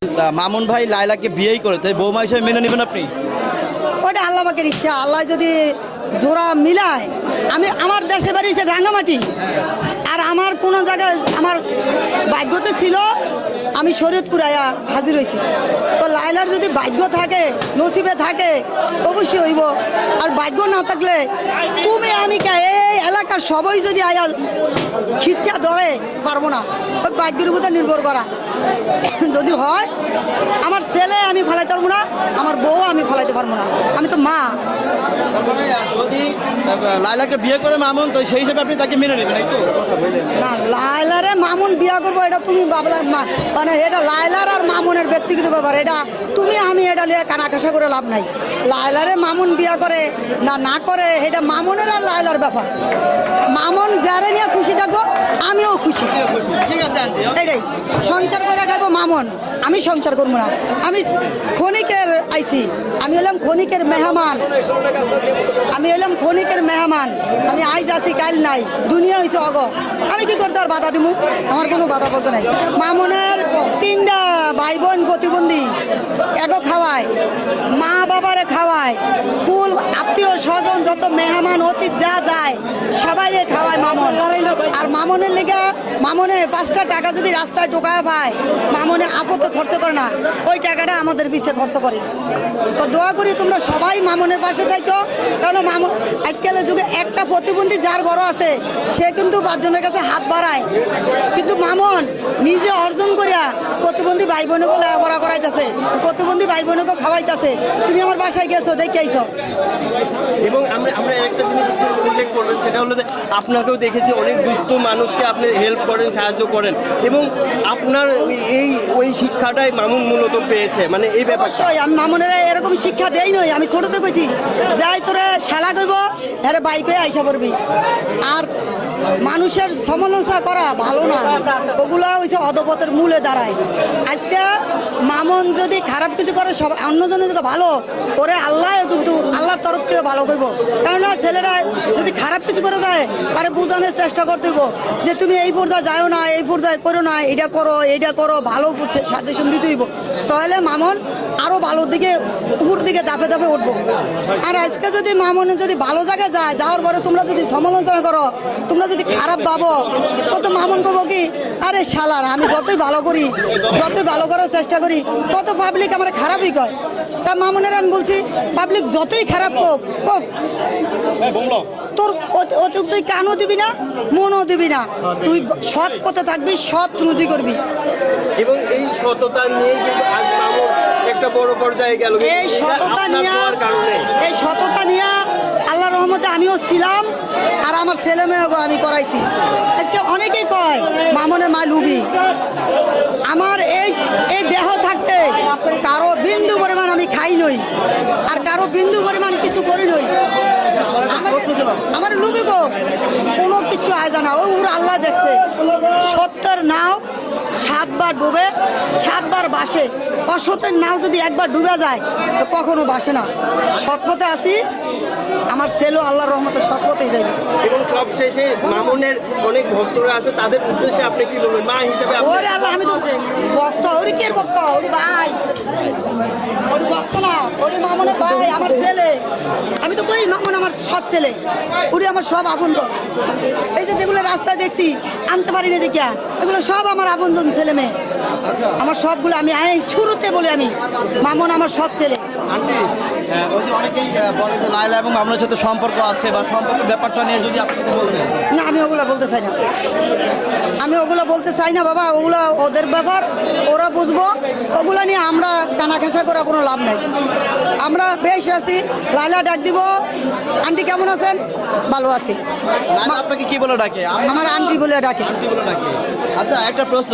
মামুন ভাই লায়লাকে বিয়েই করে, তাই বৌমা হিসেবে মেনে নেবেন আপনি? ওটা আল্লাহ পাকের ইচ্ছা। আল্লাহ যদি জোড়া মিলায়, আমি আমার দেশের বাড়ি হচ্ছে রাঙ্গামাটি, আর আমার কোনো জায়গায় আমার ভাগ্যতে ছিল আমি শরীয়তপুর আয়া হাজির হয়েছি। তো লায়লার যদি ভাগ্য থাকে, নসিবে থাকে, অবশ্যই হইব। আর ভাগ্য না থাকলে তুমি আমি এই এলাকার সবাই যদি আয়া খিচ্ছা ধরে পারবো না, ওই ভাগ্যের উপর নির্ভর করা। যদি হয় আমার ছেলে আমি ফেলাইতে পারবো না, আমার বউ আমি ফেলাইতে পারবো না, আমি তো মা। যদি লায়লাকে বিয়ে করে মামুন, তো সেই হিসেবে আপনি তাকে মেনে নেবেন, এই তো? না, লায়লারে মামুন বিয়া করবো এটা তুমি মানে এটা লায়লার আর মামুনের ব্যক্তিগত ব্যাপার। এটা তুমি আমি এটা নিয়ে কানাকাশা করে লাভ নাই। লায়লারে মামুন বিয়া করে না না করে এটা মামুনের আর লায়লার ব্যাপার। মামুন যারে নিয়ে খুশি থাকবো আমিও খুশি। ঠিক আছে আন্টি। এটাই সংসার করে খাইবো মামুন, আমি সংসার করবো না। আমি ক্ষণিকের আইছি, আমি হলাম ক্ষণিকের মেহমান, আমি হলাম ক্ষণিকের মেহমান। আমি আইজ আছি কাল নাই, দুনিয়া হয়েছে অগ। আমি কি করতে আর বাধা দিব? আমার কোনো বাধা বলতে নাই। মামুনের 3টা ভাই বোন প্রতিবন্ধী, এগো খাওয়ায়, মা বাবারে খাওয়ায়, ফুল আত্মীয় স্বজন যত মেহমান অতীত যা যায় সবাইরে খাওয়ায় মামুন। আর মামুনের লেগে মামুনে 5টা টাকা যদি রাস্তায় টোকায় পায়, মামুনে আপত্তি খরচ করে না, ওই টাকাটা আমাদের পিছিয়ে খরচ করে। তো দোয়া করি তোমরা সবাই মামুনের পাশে থাকো, কারণ মামুন আজকালের যুগে একটা প্রতিবন্ধী যার বড় আছে সে কিন্তু 5 জনের কাছে হাত বাড়ায়, কিন্তু মামুন নিজে অর্জন করিয়া প্রতিবন্ধী ভাই বোনকে লেখাপড়া করাইতেছে, প্রতিবন্ধী ভাই বোনকে খাওয়াইতেছে। তুমি আমার বাসায় গেছো, দেখে আইছো। এবং আমরা একটা জিনিস উল্লেখ করবেন, সেটা হলো যে আপনাকেও দেখেছি অনেক দুস্থ মানুষকে আপনি হেল্প করেন, সাহায্য করেন, এবং আপনার ওই শিক্ষাটাই মামুন মূলত পেয়েছে, মানে এই ব্যাপারটা। অবশ্যই আমি মামুনের এরকম শিক্ষা দেই নই, আমি ছোটতে কইছি যাই তোরে শালা কইব আরে বাইকে আইসা পড়বি। আর মানুষের সমালোচনা করা ভালো না, ওগুলো হচ্ছে অধপতের মূলে দাঁড়ায়। আজকে মামুন যদি খারাপ কিছু করে সব অন্যজনের দিকে ভালো করে, আল্লাহ কিন্তু আল্লাহর তরফ থেকে ভালো করবো। কেননা ছেলেরা যদি খারাপ কিছু করে দেয় তারে বোঝানোর চেষ্টা করতে হইব যে তুমি এই পর্যায়ে যাও না, এই পর্যায়ে করো না, এটা করো এইটা করো, ভালো সাজেশন দিতে হইব। তাহলে মামুন আরও ভালোর দিকে উপর দিকে দাফে দাফে উঠবো। আর আজকে যদি মামুন যদি ভালো জায়গায় যায়, যাওয়ার পরে তোমরা যদি সমালোচনা করো, তোমরা যদি খারাপ ভাবো, কত মামুন করবো কি আরে শালার আমি যতই ভালো করি, যতই ভালো করার চেষ্টা করি, তত পাবলিক আমার খারাপই কয়। তা মামুনের আমি বলছি পাবলিক যতই খারাপ হোক হোক, তোর তুই কানও দিবি না, মনও দিবি না, তুই সৎ পথে থাকবি, সৎ রুজি করবি। এবং এই সততা নিয়ে কিন্তু আজ মামুন একটা বড় পর্যায়ে গেল। এই সততা নিয়ে আল্লাহর রহমতে আমিও ছিলাম, আর আমার ছেলে মেয়েকে আমি করাইছি। আজকে অনেকেই কয় মামুনের মা লুবি। আমার এই দেহ থাকতে কারো বিন্দু পরিমাণ আমি খাই নই, আর কারো বিন্দু পরিমাণ কিছু করি নই। আমার লুবি গো কোনো কিছু আয় জানা, ওই আল্লাহ দেখছে। সত্যের নাও 7 বার ডুবে 7 বার বাসে, অসতের নাও যদি একবার ডুবে যায় তো কখনো বাসে না। সৎপথে আছি, আমার ছেলেও আল্লাহর রহমতে সৎপথেই যাবে। এবং সবশেষে মামুনের অনেক ভক্তরা আছে, তাদের উদ্দেশ্যে আপনি কি বলবেন মা হিসেবে? ওরে আল্লাহ, আমি তো ভক্ত, ওরি কে ভক্ত, ওরি ভাই, ওরি ভক্ত না, ওরি মামুনের ভাই, আমার ছেলে। আমি তো কই মামুন আমার সৎ ছেলে, ওরি আমার সব আপনজন। এই যে যেগুলো রাস্তায় দেখছি আনতে পারি না দেখিয়া, এগুলো সব আমার আপনজন ছেলে মেয়ে, আমার সবগুলো। আমি শুরুতে বলি আমি মামুন আমার সৎ ছেলে। আন্টি, ওই যে অনেকেই বলে যে লায়লা এবং মামুনের সাথে সম্পর্ক আছে, বা সম্পর্কের ব্যাপারটা নিয়ে যদি আপনি কিছু বলতেন। না, আমি ওগুলো বলতে চাই না, আমি ওগুলো বলতে চাই না বাবা, ওগুলো ওদের ব্যাপার, ওরা বুঝবো। ওগুলো নিয়ে আমরা কানাঘাসা করা কোনো লাভ নাই। আমরা বেশ আছি। লায়লা ডাক দিব, আন্টি কেমন আছেন? ভালো আছি। আপনাকে কি বলে ডাকে? আমার আন্টি বলে ডাকে। আচ্ছা, একটা প্রশ্ন,